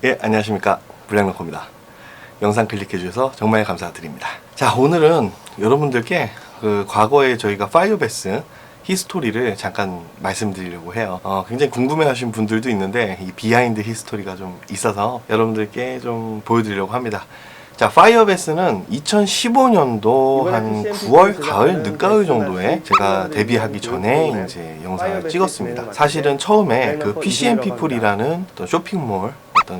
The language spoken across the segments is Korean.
예, 안녕하십니까. 블랙너커입니다. 영상 클릭해 주셔서 정말 감사드립니다. 자, 오늘은 여러분들께 그 과거에 저희가 파이어베스 히스토리를 잠깐 말씀드리려고 해요. 굉장히 궁금해 하신 분들도 있는데 이 비하인드 히스토리가 좀 있어서 여러분들께 좀 보여드리려고 합니다. 자, 파이어베스는 2015년도 한 9월, 가을, 늦가을 정도에 제가 데뷔하기 전에 이제 영상을 찍었습니다. 사실은 처음에 그 PC&People이라는 어떤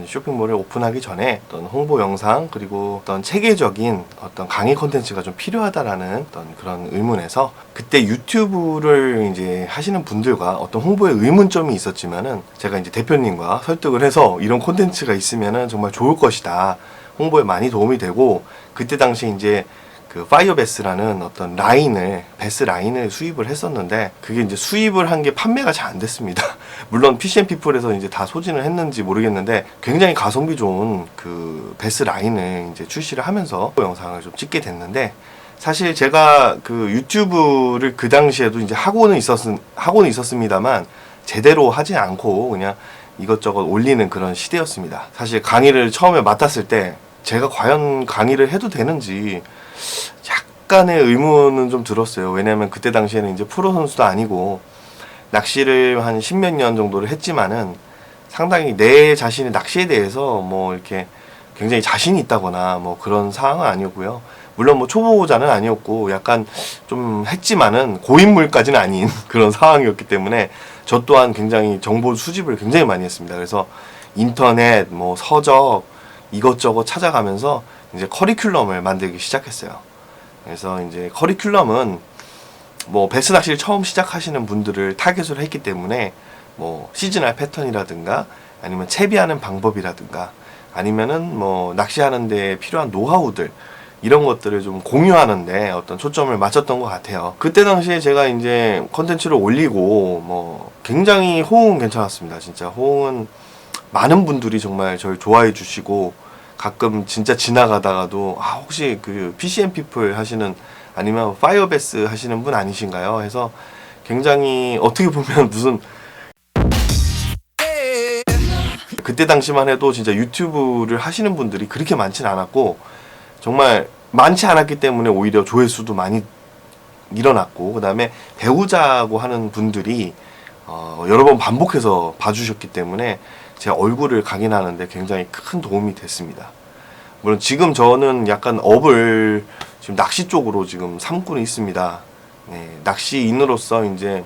쇼핑몰을 오픈하기 전에 어떤 홍보 영상 그리고 어떤 체계적인 어떤 강의 콘텐츠가 좀 필요하다라는 어떤 그런 의문에서 그때 유튜브를 이제 하시는 분들과 어떤 홍보에 의문점이 있었지만은 제가 이제 대표님과 설득을 해서 이런 콘텐츠가 있으면은 정말 좋을 것이다. 홍보에 많이 도움이 되고 그때 당시 이제 그 파이어베스라는 어떤 베스 라인을 수입을 했었는데 그게 이제 수입을 한 게 판매가 잘 안 됐습니다. 물론 PC&People에서 이제 다 소진을 했는지 모르겠는데 굉장히 가성비 좋은 그 베스 라인을 이제 출시를 하면서 영상을 좀 찍게 됐는데 사실 제가 그 유튜브를 그 당시에도 이제 하고는 있었습니다만 제대로 하지 않고 그냥 이것저것 올리는 그런 시대였습니다. 사실 강의를 처음에 맡았을 때 제가 과연 강의를 해도 되는지 약간의 의문은 좀 들었어요. 왜냐면 그때 당시에는 이제 프로 선수도 아니고 낚시를 한 10몇 년 정도를 했지만은 상당히 내 자신의 낚시에 대해서 뭐 이렇게 굉장히 자신이 있다거나 뭐 그런 상황은 아니었고요. 물론 뭐 초보자는 아니었고 약간 좀 했지만은 고인물까지는 아닌 그런 상황이었기 때문에 저 또한 굉장히 정보 수집을 굉장히 많이 했습니다. 그래서 인터넷, 뭐 서적 이것저것 찾아가면서 이제 커리큘럼을 만들기 시작했어요. 그래서 이제 커리큘럼은 뭐 베스 낚시를 처음 시작하시는 분들을 타겟으로 했기 때문에 뭐 시즈널 패턴이라든가 아니면 채비하는 방법이라든가 아니면은 뭐 낚시하는 데 필요한 노하우들 이런 것들을 좀 공유하는데 어떤 초점을 맞췄던 것 같아요. 그때 당시에 제가 이제 컨텐츠를 올리고 뭐 굉장히 호응은 괜찮았습니다. 진짜 호응은 많은 분들이 정말 저를 좋아해 주시고 가끔 진짜 지나가다가도 혹시 그 PC&People 하시는 아니면 파이어베스 하시는 분 아니신가요? 해서 굉장히 어떻게 보면 무슨 그때 당시만 해도 진짜 유튜브를 하시는 분들이 그렇게 많진 않았고 정말 많지 않았기 때문에 오히려 조회수도 많이 일어났고 그 다음에 배우자고 하는 분들이 여러 번 반복해서 봐주셨기 때문에 제 얼굴을 각인하는데 굉장히 큰 도움이 됐습니다. 물론 지금 저는 약간 업을 지금 낚시 쪽으로 지금 삼고는 있습니다. 네, 낚시인으로서 이제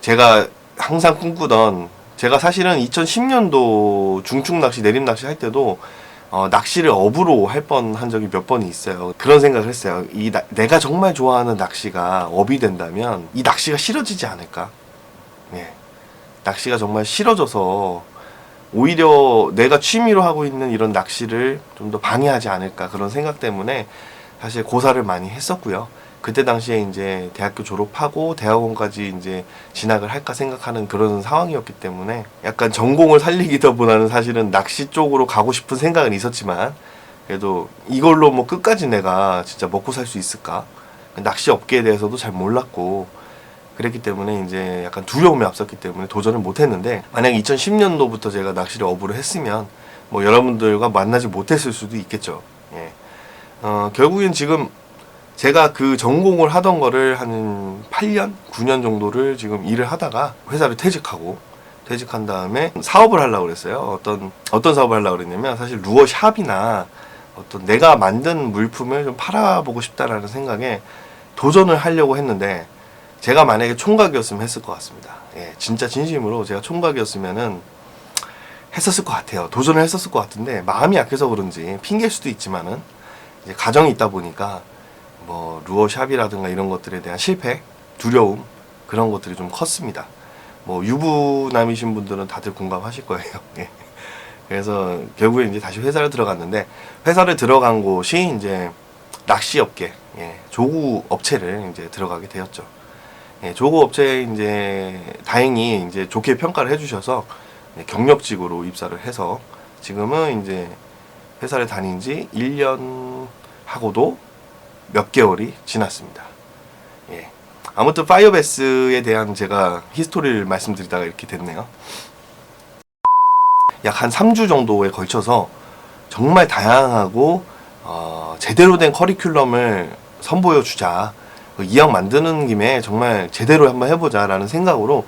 제가 항상 꿈꾸던 제가 사실은 2010년도 중축 낚시, 내림 낚시 할 때도 낚시를 업으로 할 뻔한 적이 몇 번이 있어요. 그런 생각을 했어요. 내가 정말 좋아하는 낚시가 업이 된다면 이 낚시가 싫어지지 않을까? 네. 낚시가 정말 싫어져서 오히려 내가 취미로 하고 있는 이런 낚시를 좀 더 방해하지 않을까 그런 생각 때문에 사실 고사를 많이 했었고요. 그때 당시에 이제 대학교 졸업하고 대학원까지 이제 진학을 할까 생각하는 그런 상황이었기 때문에 약간 전공을 살리기보다는 사실은 낚시 쪽으로 가고 싶은 생각은 있었지만 그래도 이걸로 뭐 끝까지 내가 진짜 먹고 살 수 있을까? 낚시 업계에 대해서도 잘 몰랐고 그랬기 때문에 이제 약간 두려움이 앞섰기 때문에 도전을 못했는데 만약 2010년도부터 제가 낚시를 업으로 했으면 뭐 여러분들과 만나지 못했을 수도 있겠죠. 예. 결국엔 지금 제가 그 전공을 하던 거를 한 8년, 9년 정도를 지금 일을 하다가 회사를 퇴직한 다음에 사업을 하려고 그랬어요. 어떤 사업을 하려고 그랬냐면 사실 루어 샵이나 어떤 내가 만든 물품을 좀 팔아보고 싶다라는 생각에 도전을 하려고 했는데 제가 만약에 총각이었으면 했을 것 같습니다. 예, 진짜 진심으로 제가 총각이었으면은 했었을 것 같아요. 도전을 했었을 것 같은데 마음이 약해서 그런지 핑계일 수도 있지만은 이제 가정이 있다 보니까 뭐 루어샵이라든가 이런 것들에 대한 실패, 두려움 그런 것들이 좀 컸습니다. 뭐 유부남이신 분들은 다들 공감하실 거예요. 예. 그래서 결국에 이제 다시 회사를 들어갔는데 회사를 들어간 곳이 이제 낚시업계, 조구 업체를 이제 들어가게 되었죠. 조구 업체에 이제 다행히 이제 좋게 평가를 해주셔서 경력직으로 입사를 해서 지금은 이제 회사를 다닌 지 1년 하고도 몇 개월이 지났습니다. 예. 아무튼 파이어베스에 대한 제가 히스토리를 말씀드리다가 이렇게 됐네요. 약 한 3주 정도에 걸쳐서 정말 다양하고 제대로 된 커리큘럼을 선보여 주자. 이왕 만드는 김에 정말 제대로 한번 해보자라는 생각으로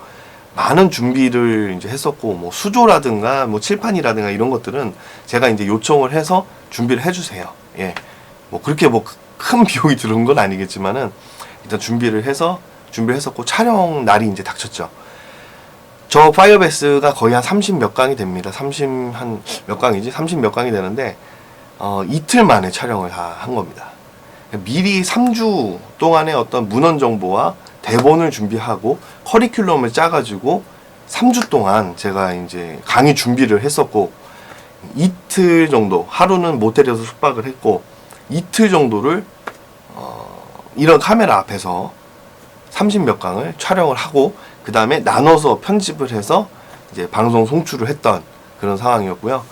많은 준비를 이제 했었고, 뭐 수조라든가 뭐 칠판이라든가 이런 것들은 제가 이제 요청을 해서 준비를 해주세요. 예, 뭐 그렇게 뭐 큰 비용이 드는 건 아니겠지만은 일단 준비를 했었고, 촬영 날이 이제 닥쳤죠. 저 파이어베스가 거의 한 30 몇 강이 됩니다. 30 한 몇 강이지? 30 몇 강이 되는데 이틀 만에 촬영을 다 한 겁니다. 미리 3주 동안의 어떤 문헌 정보와 대본을 준비하고 커리큘럼을 짜가지고 3주 동안 제가 이제 강의 준비를 했었고, 이틀 정도, 하루는 모텔에서 숙박을 했고, 이틀 정도를 이런 카메라 앞에서 30 몇 강을 촬영을 하고, 그 다음에 나눠서 편집을 해서 이제 방송 송출을 했던 그런 상황이었고요.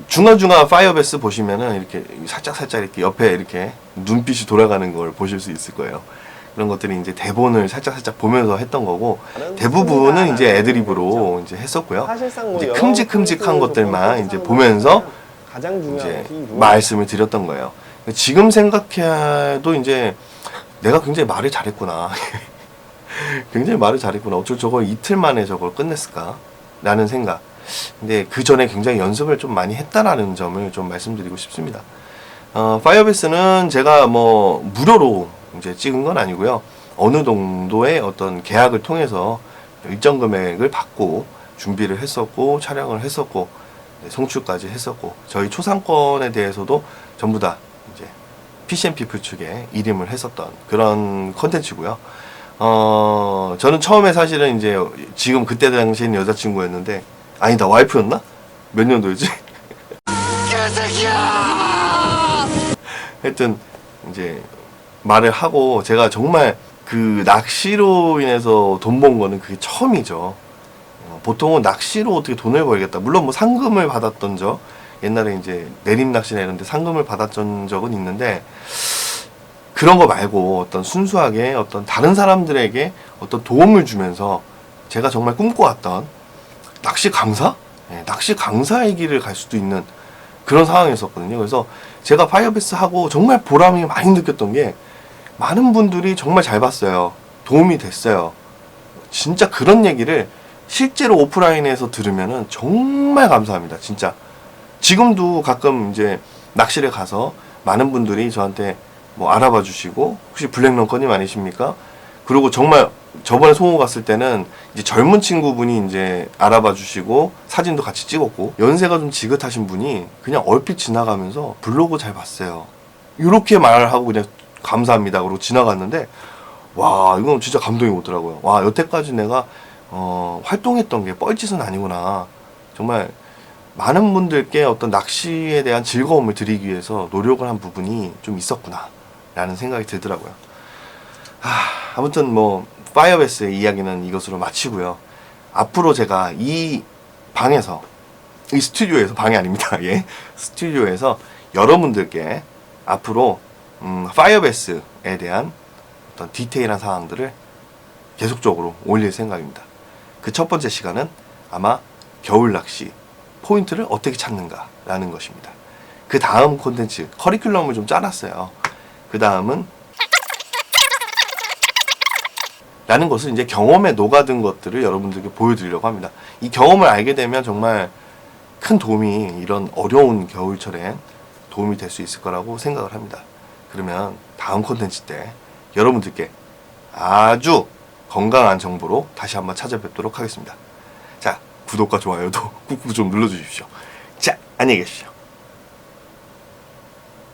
중간중간 파이어베스 보시면은 이렇게 살짝 이렇게 옆에 이렇게 눈빛이 돌아가는 걸 보실 수 있을 거예요. 그런 것들이 이제 대본을 살짝 보면서 했던 거고, 대부분은 이제 애드립으로 이제 했었고요. 이제 큼직큼직한 것들만 이제 보면서 이제 말씀을 드렸던 거예요. 지금 생각해도 이제 내가 굉장히 말을 잘했구나. 굉장히 말을 잘했구나. 어쩔 저걸 이틀 만에 저걸 끝냈을까? 라는 생각. 근데 그 전에 굉장히 연습을 좀 많이 했다라는 점을 좀 말씀드리고 싶습니다. 파이어베스는 제가 뭐 무료로 이제 찍은 건 아니고요. 어느 정도의 어떤 계약을 통해서 일정 금액을 받고 준비를 했었고, 촬영을 했었고, 송출까지 했었고, 저희 초상권에 대해서도 전부 다 이제 PC&P플 측에 일임을 했었던 그런 컨텐츠고요. 저는 처음에 사실은 이제 지금 그때 당시엔 여자친구였는데, 아니다, 와이프였나? 몇 년도였지? 하여튼 이제 말을 하고, 제가 정말 그 낚시로 인해서 돈 번 거는 그게 처음이죠. 보통은 낚시로 어떻게 돈을 벌겠다. 물론 뭐 상금을 받았던 적, 옛날에 이제 내림 낚시나 이런 데 상금을 받았던 적은 있는데, 그런 거 말고 어떤 순수하게 어떤 다른 사람들에게 어떤 도움을 주면서 제가 정말 꿈꿔왔던 낚시 강사? 네, 낚시 강사의 길을 갈 수도 있는 그런 상황이었거든요. 그래서 제가 파이어베스 하고 정말 보람이 많이 느꼈던 게, 많은 분들이 정말 잘 봤어요. 도움이 됐어요. 진짜 그런 얘기를 실제로 오프라인에서 들으면은 정말 감사합니다. 진짜. 지금도 가끔 이제 낚시를 가서 많은 분들이 저한테 뭐 알아봐 주시고, 혹시 블랙런커님 아니십니까? 그리고 정말 저번에 송호 갔을 때는 이제 젊은 친구분이 이제 알아봐 주시고 사진도 같이 찍었고, 연세가 좀 지긋하신 분이 그냥 얼핏 지나가면서 블로그 잘 봤어요. 이렇게 말을 하고 그냥 감사합니다 그러고 지나갔는데, 와, 이건 진짜 감동이 오더라고요. 와, 여태까지 내가 활동했던 게 뻘짓은 아니구나. 정말 많은 분들께 어떤 낚시에 대한 즐거움을 드리기 위해서 노력을 한 부분이 좀 있었구나 라는 생각이 들더라고요. 아무튼 뭐 파이어베스의 이야기는 이것으로 마치고요. 앞으로 제가 이 방에서, 이 스튜디오에서, 방이 아닙니다. 예, 스튜디오에서 여러분들께 앞으로 파이어베스에 대한 어떤 디테일한 사항들을 계속적으로 올릴 생각입니다. 그 첫 번째 시간은 아마 겨울 낚시 포인트를 어떻게 찾는가 라는 것입니다. 그 다음 콘텐츠 커리큘럼을 좀 짜놨어요. 그 다음은 라는 것을 이제 경험에 녹아든 것들을 여러분들께 보여드리려고 합니다. 이 경험을 알게 되면 정말 큰 도움이, 이런 어려운 겨울철에 도움이 될 수 있을 거라고 생각을 합니다. 그러면 다음 콘텐츠 때 여러분들께 아주 건강한 정보로 다시 한번 찾아뵙도록 하겠습니다. 자, 구독과 좋아요도 꾹꾹 좀 눌러주십시오. 자, 안녕히 계십시오.